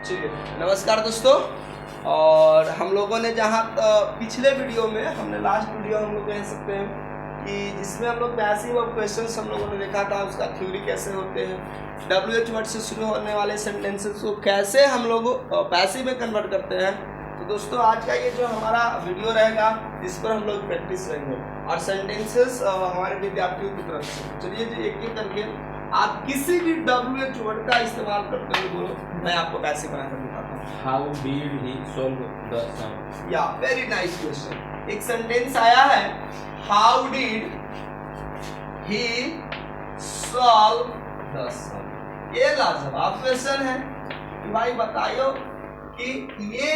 चलिए, नमस्कार दोस्तों। और हम लोगों ने जहाँ पिछले वीडियो में हमने लास्ट वीडियो हम लोग कह सकते हैं कि जिसमें हम लोग पैसिव ऑफ क्वेश्चंस हम लोगों ने देखा था, उसका थ्योरी कैसे होते हैं, WH वर्ड से शुरू होने वाले सेंटेंसेस को कैसे हम लोग पैसिव में कन्वर्ट करते हैं। तो दोस्तों आज का ये जो हमारा वीडियो रहेगा इस पर हम लोग प्रैक्टिस करेंगे और सेंटेंसेस हमारे विद्यार्थियों की तरफ से। चलिए जी, एक एक करके आप किसी भी WH वर्ड का इस्तेमाल करते हुए बोलो, मैं आपको पैसिव बनाकर दिखाता हूँ। How did he solve the sum? या वेरी नाइस क्वेश्चन। एक सेंटेंस आया है, how did he solve the sum. ये लाजवाब क्वेश्चन है कि भाई बताइयो कि ये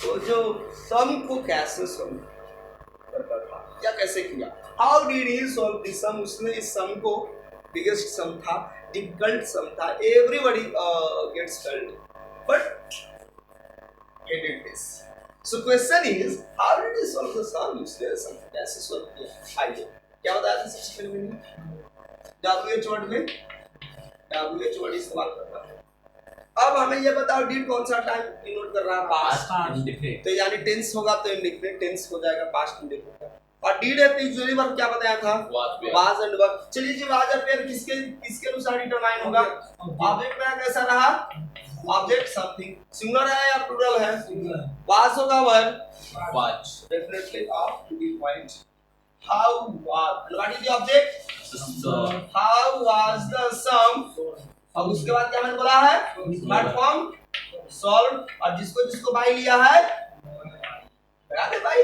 तो जो सम को कैसे सॉल्व करता था या कैसे किया। How did he solve the sum, उसने इस सम को, बिगेस्ट सम था, डिफिकल्ट सम था, everybody gets failed but he did this. So question is, how did he solve the sum? उसने सम कैसे सॉल्व किया। आइए, क्या बताया था सबसे पहले मैंने? WH वर्ड में WH वर्ड इस्तेमाल करना है। अब हमें ये बताओ, डिड कौन सा टाइम डिनोट कर रहा है? पास्ट। तो यानी टेंस होगा तो इंडेफिनिट टेंस हो जाएगा, पास्ट इंडेफिनिट। और डिड है तो यूजुअली वर्ब क्या बताया था? Was and verb. चलिए जी, वाज और फिर किसके अनुसार डिटरमाइन होगा? ऑब्जेक्ट में कैसा रहा? ऑब्जेक्ट समथिंग सिंगुलर है या प्लूरल है? वाज होगा verb was, definitely of to be point. How was, what is the object? How was the sum. अब उसके बाद क्या मैंने बोला है? Smart form solve. और जिसको बाई लिया है लगा दे भाई।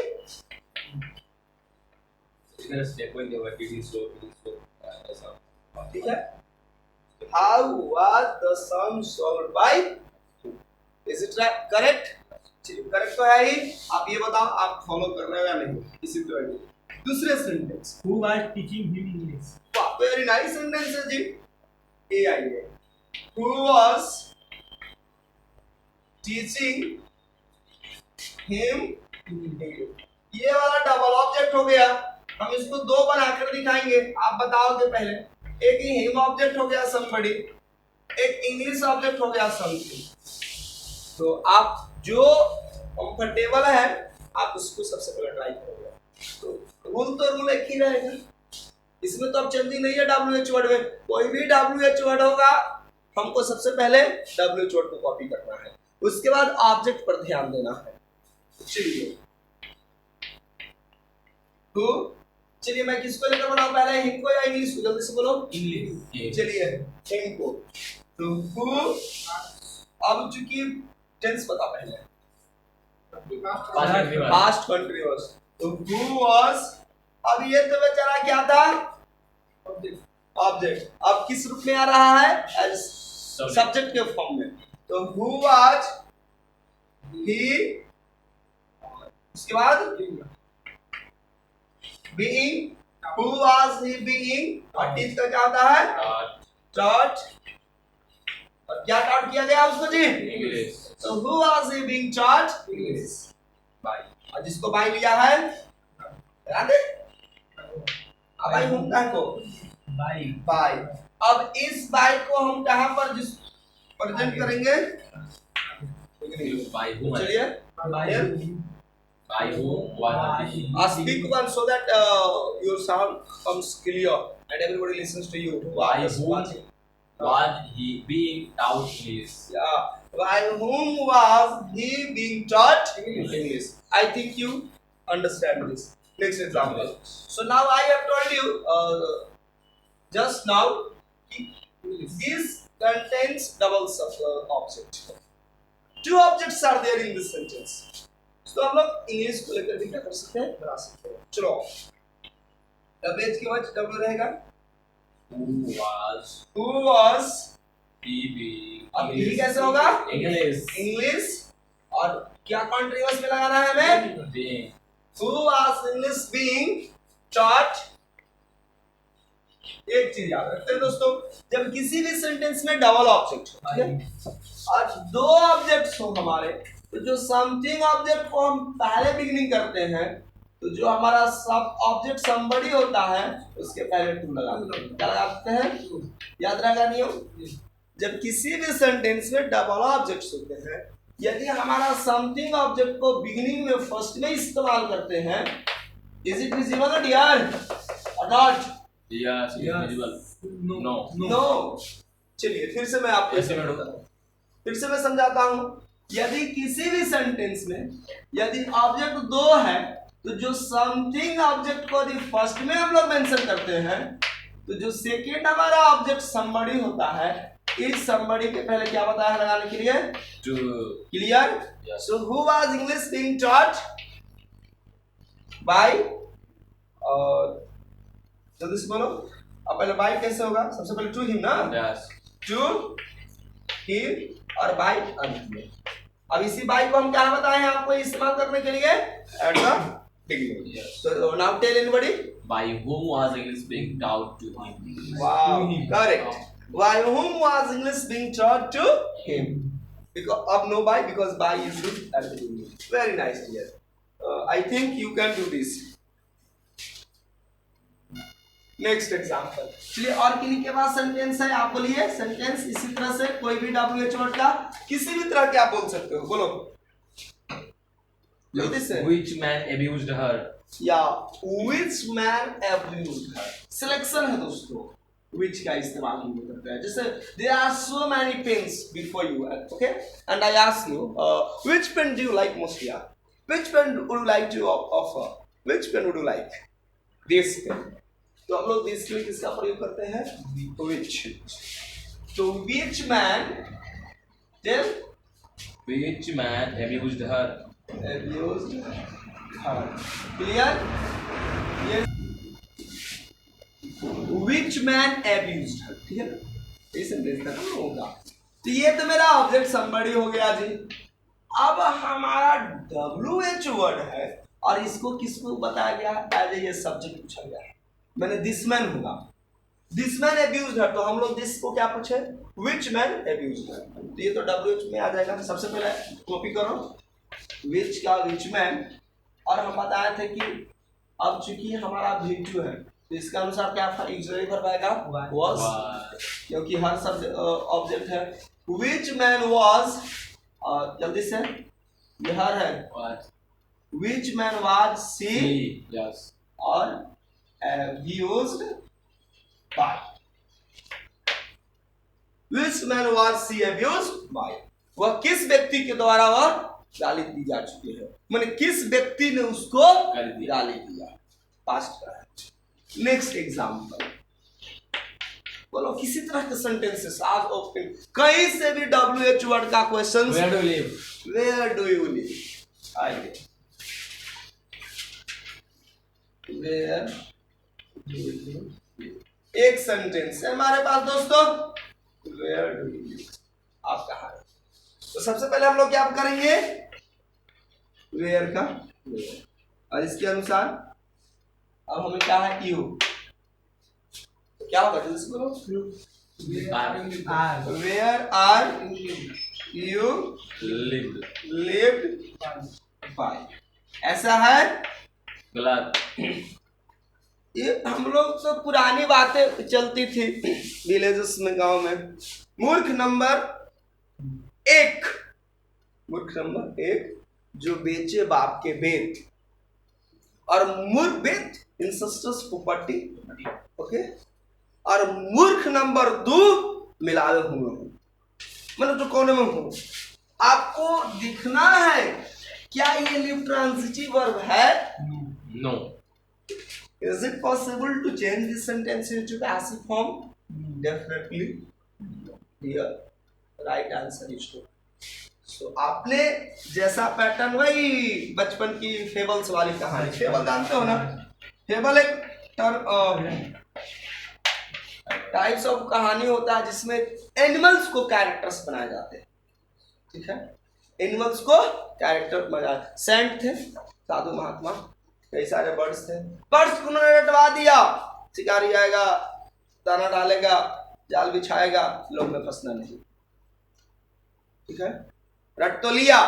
ठीक है, how was the sum solved by? Is it right? Correct? Correct तो है ही। आप ये बताओ, आप फॉलो कर रहे हो या नहीं इसी तरह की। दूसरे sentence, Who was teaching him English? वाह वेरी नाइस सेंटेंस है जी। ए आइए, who was teaching him English। ये वाला डबल ऑब्जेक्ट हो गया, हम इसको दो बनाकर दिखाएंगे। आप बताओगे पहले, एक हिम ऑब्जेक्ट हो गया somebody, एक इंग्लिश ऑब्जेक्ट हो गया something। तो आप जो कंफर्टेबल है आप उसको सबसे पहले ट्राई करोगे। तो रूल एक ही रहेगा, इसमें तो अब चेंजिंग नहीं है। WH वर्ड में कोई भी WH वर्ड होगा, हमको सबसे पहले WH वर्ड को कॉपी करना है, उसके बाद ऑब्जेक्ट पर ध्यान देना है। चलिए तो चलिए, मैं किसको लेकर बनाऊं पहले, हिम को या इंग्लिश को? जल्दी से बोलो। इंग्लिश। चलिए हिम को। तो हु, अब चूंकि टेंस पता पहले, पास्ट कंटीन्यूअस, तो हु वाज। अब ये तो बेचारा क्या था? ऑब्जेक्ट। अब किस रूप में आ रहा है? एज सब्जेक्ट के फॉर्म में। तो हु वाज ही, उसके बाद being, who was he being, और टीच का क्या होता है? taught। और क्या taught किया गया उसको जी? इंग्लिश। तो who was he being taught? English by. और जिसको बाय लिया है ध्यान दे, अब बाय हम कहाँ को? बाय। अब इस बाय को हम कहाँ पर जिस प्रेजेंट करेंगे? चलिए By whom was he? Speak one so that your sound comes clear and everybody listens to you. By whom was he being taught English? Yeah. By whom was he being taught English? I think you understand this. Next example. So now I have told you just now this contains double object. Two objects are there in this sentence. तो हम लोग English को लेकर भी क्या कर सकते हैं? बना सकते हैं। चलो, WH के बाद W रहेगा who was he being। अब ही कैसे होगा? इंग्लिश। और क्या कंटीन्यूअस में लगाना है हमें? being। who was English being taught। एक चीज याद रखते हैं दोस्तों, जब किसी भी सेंटेंस में डबल ऑब्जेक्ट हो, ठीक है, और दो ऑब्जेक्ट्स हो हमारे, तो जो समथिंग ऑब्जेक्ट को हम पहले बिगिनिंग करते हैं, तो जो हमारा सब ऑब्जेक्ट somebody होता है उसके पहले टू लगा देते हैं। क्या लगाते हैं? याद रहेगा नियम। जब किसी भी सेंटेंस में डबल ऑब्जेक्ट्स होते हैं, यदि हमारा समथिंग ऑब्जेक्ट को बिगिनिंग में फर्स्ट में इस्तेमाल करते हैं, इज इट विजिबल डियर और not? Yes, it's visible. No. No. चलिए फिर से मैं आपको ऐसे में फिर से मैं समझाता हूं। यदि किसी भी सेंटेंस में यदि ऑब्जेक्ट दो है, तो जो समथिंग ऑब्जेक्ट को यदि फर्स्ट में हम लोग मेंशन करते हैं, तो जो सेकेंड हमारा ऑब्जेक्ट somebody होता है, इस somebody के पहले क्या बताया है लगाने के लिए? To. Clear? Yes. So who was English being taught by? और जल्दी से बोलो। अब पहले by कैसे होगा? सबसे पहले to him ना? Yes. To him और by unto। अब इसी by को हम क्या बताए हैं आपको इस्तेमाल करने के लिए? At the beginning। Yes. So now tell anybody। By whom was English being taught to him? Wow, correct। By whom was English being taught to him? Because of no by, because by is used at the beginning। Very nice dear। I think you can do this। Next example. चलिए और किन्हीं के पास sentence है, आप बोलिए sentence इसी तरह से कोई भी WH वर्ड का किसी भी तरह के आप बोल सकते हो, बोलो जल्दी से। Which man abused her? या which man abused her। Selection है दोस्तों, which का इस्तेमाल हम लोग करते हैं। जैसे there are so many pens before you, okay, and I ask you which pen do you like most here? Which pen would you like to offer? Which pen would you like? This pen। तो हम लोग this के लिए किसका प्रयोग करते हैं? which। तो which man tell Which man abused her? abused her। Clear? which man abused her, ठीक है ना? ये सेंटेंस था ना होगा। तो ये तो मेरा ऑब्जेक्ट somebody हो गया जी। अब हमारा WH वर्ड है और इसको किसको बताया गया? एज ए सब्जेक्ट पूछा गया है। मैंने दिस मैन होगा, दिस मैन एब्यूज्ड हर, तो हम लोग दिस को क्या पूछे? विच मैन एब्यूज्ड हर। तो ये तो WH में आ जाएगा। सबसे पहले कॉपी करो विच का विच मैन, और हम बताए थे कि अब चूंकि हमारा V2 है तो इसका अनुसार क्या ऑक्सिलरी वर्ब आएगा? वाज, क्योंकि हर शब्द ऑब्जेक्ट है। विच मैन वाज, जल्दी से ये हर है। विच मैन वाज सी, Yes. और abused by। Which man was she abused by? वह किस व्यक्ति के द्वारा वह गाली दी जा चुकी है, माने किस व्यक्ति ने उसको गाली दिया। पास्ट का है। नेक्स्ट एग्जाम्पल बोलो, किसी तरह के सेंटेंसेस आज ओपन कहीं से भी WH वर्ड का question. Where do you live? Where do you live? आइए, Where do you live? एक सेंटेंस है हमारे पास दोस्तों, Where do you live? आप कहाँ हैं? तो सबसे पहले हम लोग क्या करेंगे? Where का where, और इसके अनुसार अब हमें क्या है? You। तो क्या होगा जल्दी से बोलो? Where are you lived by? ऐसा है। गलत। ये हम लोग तो पुरानी बातें चलती थी विलेजेस में, गांव में। मूर्ख नंबर एक, मूर्ख नंबर एक जो बेचे बाप के बेट, और मूर्ख बेट इंसेस्टस प्रॉपर्टी, ओके, और मूर्ख नंबर दो मिलावे हुए हो, मतलब जो कोने में हो। आपको दिखना है क्या ये लिव ट्रांजिटिव वर्ब है? No. Is it possible to change this sentence into passive form? Definitely. Here, right answer is two. So आपने जैसा पैटर्न, वही बचपन की फेबल्स वाली कहानी, फेबल जानते हो ना? फेबल एक टाइप्स ऑफ कहानी होता है जिसमें एनिमल्स को कैरेक्टर्स बनाए जाते हैं, ठीक है? एनिमल्स को कैरेक्टर बनाए। सेंट थे साधु महात्मा, कई सारे बर्ड्स थे, बर्ड्स को उन्होंने रटवा दिया, शिकारी आएगा, दाना डालेगा, जाल बिछाएगा, लोग में फंसना नहीं, ठीक है? रट तो लिया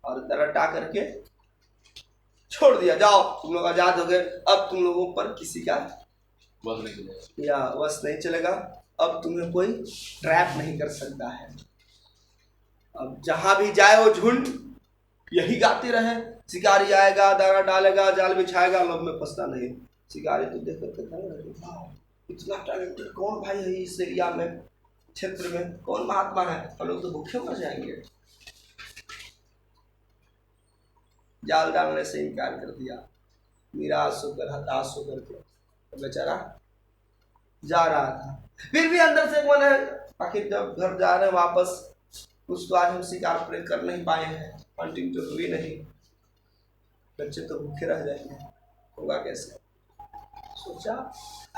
और रटा करके छोड़ दिया, जाओ तुम लोग आजाद हो गए, अब तुम लोगों पर किसी का बस नहीं चलेगा। या वश नहीं चलेगा, अब तुम्हें कोई ट्रैप नहीं कर सकता है। अब जहां भी जाए वो झुंड यही गाते रहे, शिकारी आएगा, दाना डालेगा, जाल बिछाएगा, लोग में फंसता नहीं। शिकारी तो देख करके इतना टैलेंटेड कौन भाई है इस एरिया में, क्षेत्र में, कौन महात्मा है, हम लोग तो भूखे मर जाएंगे। जाल डालने से इनकार कर दिया, निराश होकर, हताश होकर के तो बेचारा जा रहा था। फिर भी अंदर से मन है, आखिर जब घर जा रहे हैं वापस, कुछ तो आज हम शिकार पूरे कर नहीं पाए हैं, हंटिंग तो हुई नहीं, बच्चे तो भूखे रह जाएंगे, होगा कैसे। सोचा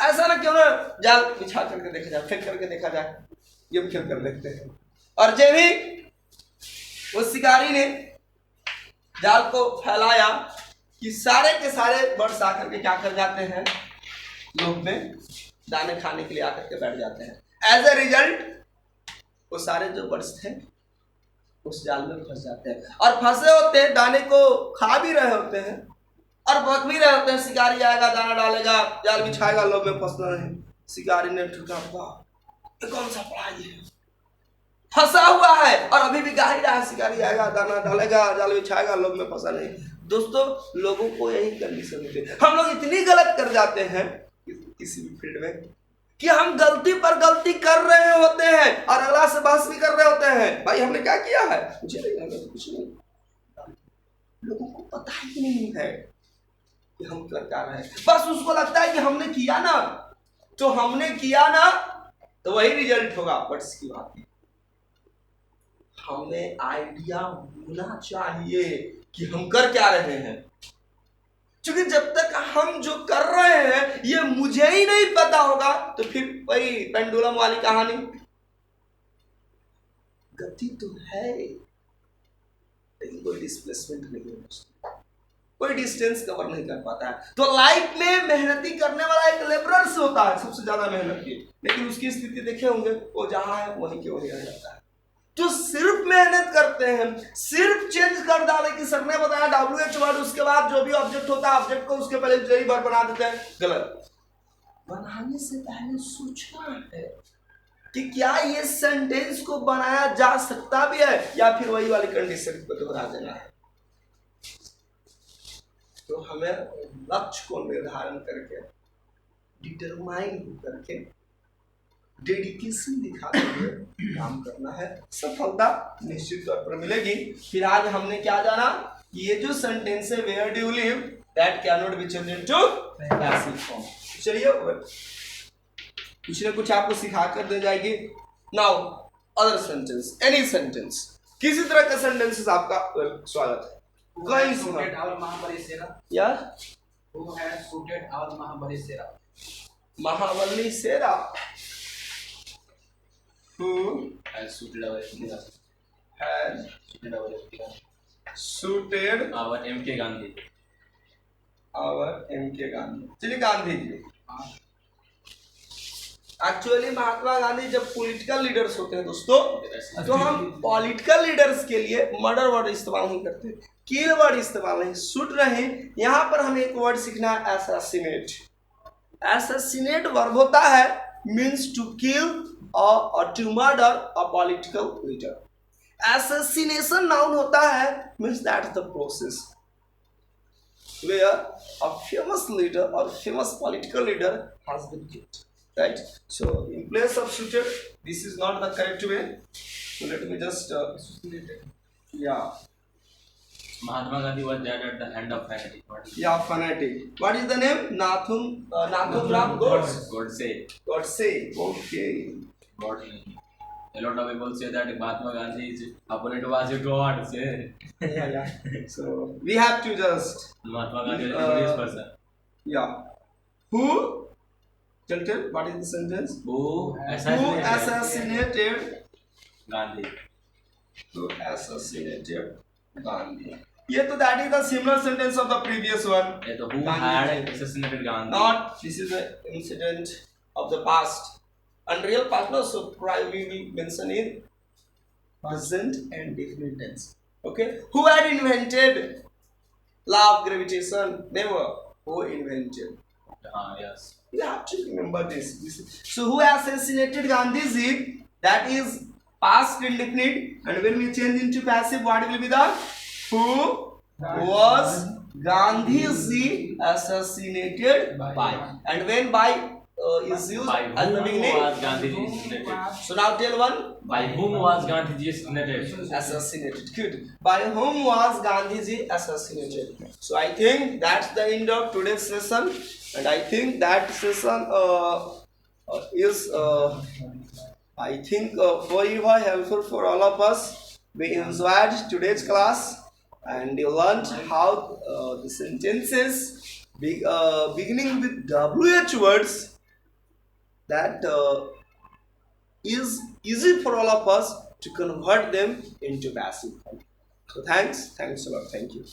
ऐसा ना क्यों ना जाल बिछा करके देखा जाए, फेंक करके देखा जाए, ये खेल कर देखते हैं। और जब भी उस शिकारी ने जाल को फैलाया कि सारे के सारे बर्ड्स आकर के क्या कर जाते हैं, लोग में दाने खाने के लिए आकर के बैठ जाते हैं। एज ए रिजल्ट वो सारे जो बर्ड्स थे उस जाल में फंस जाते हैं, और फंसे होते हैं, दाने को खा भी रहे होते हैं और बक भी रहे होते हैं। शिकारी आएगा, दाना डालेगा, जाल बिछाएगा, लोग में फंसना नहीं। शिकारी ने ठुका, ये कौन सा पढ़ाई है, फंसा हुआ है और अभी भी गा ही रहा है। शिकारी आएगा, दाना डालेगा, जाल बिछाएगा, लोग में फंसा नहीं। दोस्तों, लोगों को यही कंडीशन होती है। हम लोग इतनी गलत कर जाते हैं किसी भी फील्ड में कि हम गलती पर गलती कर रहे होते हैं और अल्लाह से बहस भी कर रहे होते हैं, भाई हमने क्या किया है, मुझे नहीं, हमने कुछ नहीं। लोगों को पता ही नहीं है कि हम कर क्या रहे हैं, बस उसको लगता है कि हमने किया ना तो हमने किया ना तो वही रिजल्ट होगा। बट इसकी बात है, हमें आइडिया होना चाहिए कि हम कर क्या रहे हैं, क्योंकि जब तक हम जो कर रहे हैं ये मुझे ही नहीं पता होगा तो फिर वही पेंडुलम वाली कहानी, गति तो है लेकिन कोई डिस्प्लेसमेंट नहीं है, कोई डिस्टेंस कवर नहीं कर पाता है। तो लाइफ में मेहनती करने वाला एक लेबरर्स होता है सबसे ज्यादा मेहनती, लेकिन उसकी स्थिति देखे होंगे, वो जहां है वहीं के वहीं रह जाता है। जो सिर्फ मेहनत करते हैं, सिर्फ चेंज कर डाले कि सर ने बताया WH वर्ड, उसके बाद जो भी ऑब्जेक्ट होता है ऑब्जेक्ट को उसके पहले जरी वर्ड बना देते हैं, गलत। बनाने से पहले सोचना है कि क्या ये सेंटेंस को बनाया जा सकता भी है या फिर वही वाली कंडीशन को दोहरा देना है। तो हमें लक्ष्य को निर्धारण करके, डिटरमाइन करके, डेडिकेशन दिखाते हुए काम करना है, सफलता निश्चित तौर पर मिलेगी। फिर आज हमने क्या जाना, ये जो सेंटेंस है where do you live that can not be changed into passive form, चलिए कुछ ना कुछ आपको सिखा कर दे जाएगी। Now other sentence, any sentence, किसी तरह का सेंटेंसेस आपका स्वागत है। कहीं suited our Mahabalisera, यार who has suited our Mahabalisera, Mahabali Sera, who has suited our Indira, has suited our Indira, suited our MK Gandhi. our MK Gandhi. चलिए Gandhi ji, actually Mahatma Gandhi जब पॉलिटिकल लीडर्स होते हैं दोस्तों, तो हम पॉलिटिकल लीडर्स के लिए मर्डर वर्ड इस्तेमाल नहीं करते, किल वर्ड इस्तेमाल नहीं, शूट रहे। यहाँ पर हमें एक वर्ड सीखना है, एसैसिनेट। एसैसिनेट वर्ब होता है मीन्स टू किल और to murder a political leader. Assassination noun होता है means that is the process where a famous leader or famous political leader has been killed, right? So in place of shooter, this is not the correct way, so let me just yeah, Mahatma Gandhi was dead at the hand of fanatic. yeah, fanatic. What is the name? Nathuram Godse. Okay. God. A lot of people say that Mahatma Gandhi is opponent was a god. Say. Yeah. So we have to just Mahatma Gandhi is a glorious person. yeah. Who? Tell. What is the sentence? Who assassinated Gandhi? Who assassinated Gandhi? ये तो that is the similar sentence of the previous one. Yeah, so who had assassinated Gandhi? Not this is the incident of the past. Unreal past, no. So we will mention in present and definite tense. Okay. Who had invented law of gravitation? Never. Who invented? Yes. You have to remember this. So who assassinated Gandhiji? That is past indefinite, and when we change into passive, what will be the who was Gandhiji assassinated by? And when by is used By at the whom beginning. was Gandhiji assassinated? So now tell one. By whom was Gandhiji assassinated? Assassinated. Good. By whom was Gandhiji assassinated? So I think that's the end of today's session, and I think that session is I think very helpful for all of us. We enjoyed today's class, and you learned how the sentences beginning with WH words that is easy for all of us to convert them into passive. So thanks a lot. Thank you.